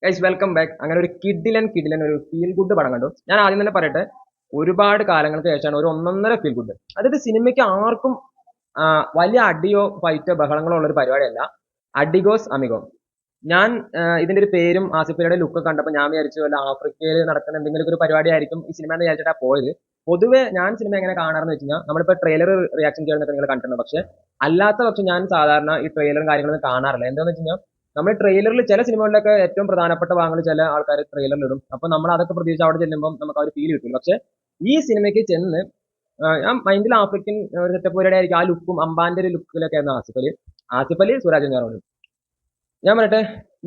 Guys welcome back. അങ്ങനെ ഒരു കിഡിലൻ ഒരു ഫീൽ ഗുഡ് പടം കണ്ടു. ഞാൻ ആദ്യം തന്നെ പറയട്ടെ, ഒരുപാട് കാലങ്ങൾക്ക് ശേഷമാണ് ഒരു ഒന്നൊന്നര ഫീൽ ഗുഡ്. അതായത് സിനിമയ്ക്ക് ആർക്കും ആ, വലിയ അടിയോ ഫൈറ്റോ ബഹളങ്ങളോ ഉള്ള ഒരു പരിപാടിയല്ല. അഡിഗോസ് അമിഗോ. ഞാൻ ഇതിന്റെ ഒരു പേരും ആസിഫലിയുടെ ലുക്ക് കണ്ടപ്പോൾ ഞാൻ വിചാരിച്ചു വല്ല ആഫ്രിക്കയിൽ നടക്കുന്ന എന്തെങ്കിലും ഒരു പരിപാടി ആയിരിക്കും ഈ സിനിമ എന്ന് വിചാരിച്ചിട്ടാ പോയത്. പൊതുവെ ഞാൻ സിനിമ എങ്ങനെ കാണാറെന്ന് വെച്ച് കഴിഞ്ഞാൽ നമ്മളിപ്പോ ട്രെയിലർ റിയാക്ഷൻ ചെയ്യുന്നതൊക്കെ നിങ്ങൾ കണ്ടിട്ടുണ്ട്. പക്ഷെ അല്ലാത്ത പക്ഷെ ഞാൻ സാധാരണ ഈ ട്രെയിലറും കാര്യങ്ങളൊന്നും കാണാറില്ല. എന്താണെന്ന് വെച്ച് കഴിഞ്ഞാൽ നമ്മൾ ട്രെയിലറിൽ ചില സിനിമകളിലൊക്കെ ഏറ്റവും പ്രധാനപ്പെട്ട ഭാഗങ്ങൾ ചില ആൾക്കാർ ട്രെയിലറിൽ ഇടും. അപ്പൊ നമ്മൾ അതൊക്കെ പ്രതീക്ഷിച്ച് അവിടെ ചെല്ലുമ്പോൾ നമുക്ക് ആ ഒരു ഫീൽ കിട്ടും. പക്ഷെ ഈ സിനിമയ്ക്ക് ചെന്ന് ഞാൻ മൈൻഡിൽ ആഫ്രിക്കൻ ഒരു സെറ്റപ്പ് പരിപാടി ആയിരിക്കും. ആ ലുക്കും അംബാന്റെ ഒരു ലുക്കിലൊക്കെ ആയിരുന്നു ആസിഫ് അലി സുരാജ് വെഞ്ഞാറമൂട്. ഞാൻ പറയട്ടെ,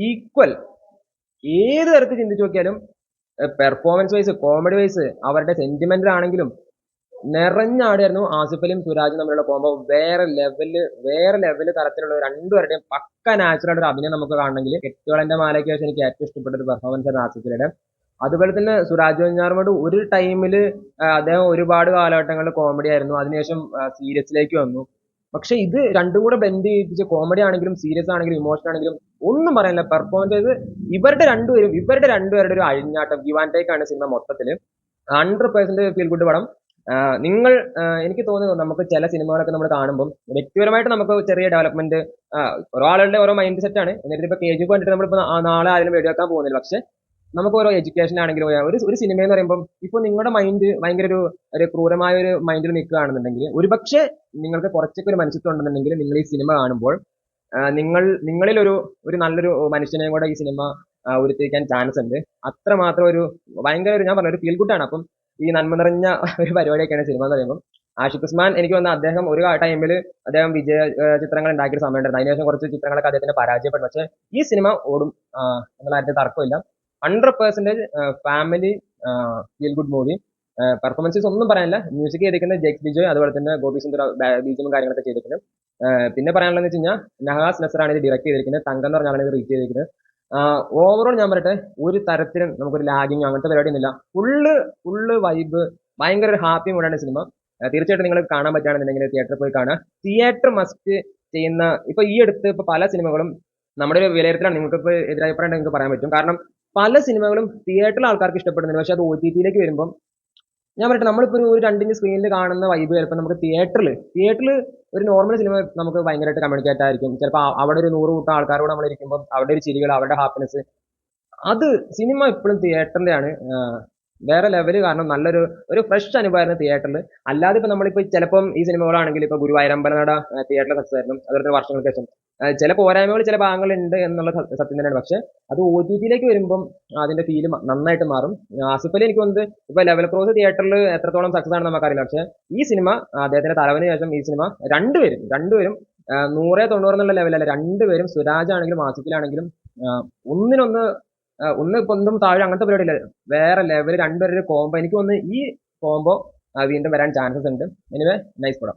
ഈക്വൽ ഏത് തരത്തിൽ ചിന്തിച്ചു നോക്കിയാലും പെർഫോമൻസ് വൈസ് കോമഡി വൈസ് അവരുടെ സെന്റിമെന്റൽ ആണെങ്കിലും നിറഞ്ഞാടിയായിരുന്നു ആസിഫ് അലിയും സുരാജും തമ്മിലുള്ള കോമ്പോ. വേറെ ലെവല് തരത്തിലുള്ള രണ്ടുപേരുടെയും പക്ക നാച്ചുറൽ ഒരു അഭിനയം നമുക്ക് കാണണമെങ്കിൽ കെട്ടുകളന്റെ മാലയ്ക്ക് ശേഷം എനിക്ക് ഏറ്റവും ഇഷ്ടപ്പെട്ട ഒരു പെർഫോമൻസ് ആയിരുന്നു ആസിഫ് അലിയുടെ. അതുപോലെ തന്നെ സുരാജ് വെഞ്ഞാറമൂട് ഒരു ടൈമിൽ അദ്ദേഹം ഒരുപാട് കാലഘട്ടങ്ങളിൽ കോമഡി ആയിരുന്നു, അതിനുശേഷം സീരിയസിലേക്ക് വന്നു. പക്ഷെ ഇത് രണ്ടും കൂടെ ബ്ലെൻഡ് ചെയ്യിപ്പിച്ച് കോമഡി ആണെങ്കിലും സീരിയസ് ആണെങ്കിലും ഇമോഷൻ ആണെങ്കിലും ഒന്നും പറയാനില്ല. പെർഫോമൻസ് ചെയ്ത് ഇവരുടെ രണ്ടുപേരുടെ ഒരു അഴിഞ്ഞാട്ടം ഗിവ് ആൻഡ് ടേക്ക് ആണ് സിനിമ മൊത്തത്തില്. 100% ഫീൽ ഗുഡ് പടം. നിങ്ങൾ എനിക്ക് തോന്നുന്നു നമുക്ക് ചില സിനിമകളൊക്കെ നമ്മൾ കാണുമ്പോൾ വ്യക്തിപരമായിട്ട് നമുക്ക് ചെറിയ ഡെവലപ്മെന്റ്, ഓരോ ആളുകളുടെ ഓരോ മൈൻഡ് സെറ്റ് ആണ്. എന്നിട്ട് ഇപ്പൊ KGF കണ്ടിട്ട് നമ്മളിപ്പോ നാളെ ആരും വെടിവെക്കാൻ പോകുന്നില്ല. പക്ഷെ നമുക്ക് ഓരോ എഡ്യൂക്കേഷൻ ആണെങ്കിലും ഒരു സിനിമ എന്ന് പറയുമ്പോൾ ഇപ്പൊ നിങ്ങളുടെ മൈൻഡ് ഭയങ്കര ഒരു ക്രൂരമായ ഒരു മൈൻഡിൽ നിൽക്കുകയാണെന്നുണ്ടെങ്കിൽ, ഒരുപക്ഷെ നിങ്ങൾക്ക് കുറച്ചൊക്കെ ഒരു മനുഷ്യത്വം ഉണ്ടെന്നുണ്ടെങ്കിൽ നിങ്ങൾ ഈ സിനിമ കാണുമ്പോൾ നിങ്ങളിൽ ഒരു നല്ലൊരു മനുഷ്യനെയും കൂടെ ഈ സിനിമ ഉരുത്തിരിക്കാൻ ചാൻസ് ഉണ്ട്. അത്രമാത്രം ഭയങ്കര ഞാൻ പറഞ്ഞ ഒരു ഫീൽ ഗുഡാണ്. അപ്പം ഈ നന്മ നിറഞ്ഞ ഒരു പരിപാടിയൊക്കെയാണ് സിനിമ എന്ന് പറയുമ്പോൾ. ആഷിഖ് ഉസ്മാൻ എനിക്ക് തോന്നുന്നു അദ്ദേഹം ഒരു ടൈമിൽ അദ്ദേഹം വിജയ ചിത്രങ്ങൾ ഉണ്ടാക്കിയ ഒരു സമയമുണ്ടായിരുന്നു. അതിനുശേഷം കുറച്ച് ചിത്രങ്ങളൊക്കെ അദ്ദേഹത്തിന് പരാജയപ്പെട്ടു. പക്ഷേ ഈ സിനിമ ഓടും എന്നുള്ള കാര്യത്തിൽ തർക്കമില്ല. 100% family feel good movie. Performances ഒന്നും പറയാനില്ല. മ്യൂസിക് ചെയ്തിരിക്കുന്നത് ജെക്സ് ബിജോയ്, അതുപോലെ തന്നെ ഗോപി സുന്ദർ ബീജും കാര്യങ്ങളൊക്കെ ചെയ്തിരിക്കുന്നത്. പിന്നെ പറയാനുള്ളതെന്ന് വെച്ച് കഴിഞ്ഞാൽ നഹാസ് നസറാണ് ഇത് ഡയറക്ട് ചെയ്തിരിക്കുന്നത്. തങ്കം എന്ന് പറഞ്ഞാണ് ഇത് റീച്ച് ചെയ്തിരിക്കുന്നത്. ഓവറോൾ ഞാൻ പറയട്ടെ, ഒരു തരത്തിലും നമുക്കൊരു ലാഗിങ് അങ്ങനത്തെ പരിപാടിയൊന്നുമില്ല. ഫുള്ള് വൈബ്, ഭയങ്കര ഒരു ഹാപ്പി മൂഡാണ് സിനിമ. തീർച്ചയായിട്ടും നിങ്ങൾ കാണാൻ പറ്റുകയാണെന്നുണ്ടെങ്കിൽ തിയേറ്ററിൽ പോയി കാണുക. തിയേറ്റർ മസ്റ്റ് ചെയ്യുന്ന ഇപ്പൊ ഈ അടുത്ത് ഇപ്പൊ പല സിനിമകളും നമ്മുടെ ഒരു വിലയിരുത്തലാണ്. നിങ്ങൾക്ക് ഇപ്പോൾ എതിരഭിപ്രായം നിങ്ങൾക്ക് പറയാൻ പറ്റും. കാരണം പല സിനിമകളും തിയേറ്ററിൽ ആൾക്കാർക്ക് ഇഷ്ടപ്പെടുന്നുണ്ട്, പക്ഷെ അത് OTT-യിലേക്ക് വരുമ്പോൾ ഞാൻ പറയട്ടെ, നമ്മളിപ്പോൾ ഒരു 2 സ്ക്രീനിൽ കാണുന്ന വൈബ് ചിലപ്പോൾ നമുക്ക് തിയേറ്ററിൽ ഒരു നോർമൽ സിനിമ നമുക്ക് ഭയങ്കരമായിട്ട് കമ്മ്യൂണിക്കേറ്റ് ആയിരിക്കും. ചിലപ്പോൾ അവിടെ ഒരു 100 കൂട്ടം ആൾക്കാരോട് നമ്മൾ ഇരിക്കുമ്പോൾ അവരുടെ ഒരു ചിരികൾ, അവരുടെ ഹാപ്പിനെസ്, അത് സിനിമ എപ്പോഴും തിയേറ്ററിലാണ് വേറെ ലെവല്. കാരണം ഒരു ഫ്രഷ് അനുഭവമായിരുന്നു തിയേറ്ററിൽ. അല്ലാതെ ഇപ്പൊ നമ്മളിപ്പോ ചിലപ്പം ഈ സിനിമകളാണെങ്കിൽ ഇപ്പൊ ഗുരുവായൂരമ്പലനട തിയേറ്ററിൽ സക്സസ് ആയിരുന്നു, അതുപോലെ തന്നെ വർഷങ്ങൾക്ക് ശേഷം ചില പോരായ്മകൾ ചില ഭാഗങ്ങളുണ്ട് എന്നുള്ള സത്യം തന്നെയാണ്. പക്ഷെ അത് OTT-യിലേക്ക് വരുമ്പം അതിന്റെ ഫീല് നന്നായിട്ട് മാറും. ആസിഫ് അലി എനിക്ക് തോന്നുന്നത് ഇപ്പൊ ലെവൽ ക്രോസ് തിയേറ്ററിൽ എത്രത്തോളം സക്സസ് ആണെന്ന് നമുക്കറിയില്ല. പക്ഷെ ഈ സിനിമ അദ്ദേഹത്തിന്റെ തലവന് ശേഷം ഈ സിനിമ രണ്ടുപേരും 100-90 എന്നുള്ള ലെവലല്ല. രണ്ടുപേരും സുരാജ് ആണെങ്കിലും ആസിഫിലാണെങ്കിലും ഒന്നിനൊന്ന് ഒന്ന് ഇപ്പൊ ഒന്നും താഴെ അങ്ങനത്തെ പരിപാടിയില്ല. വേറെ ലെവൽ രണ്ടുപേരുടെ കോംബോ. എനിക്ക് തോന്നുന്നു ഈ കോംബോ വീണ്ടും വരാൻ ചാൻസസ് ഉണ്ട്. എനിവേ നൈസ് പടം.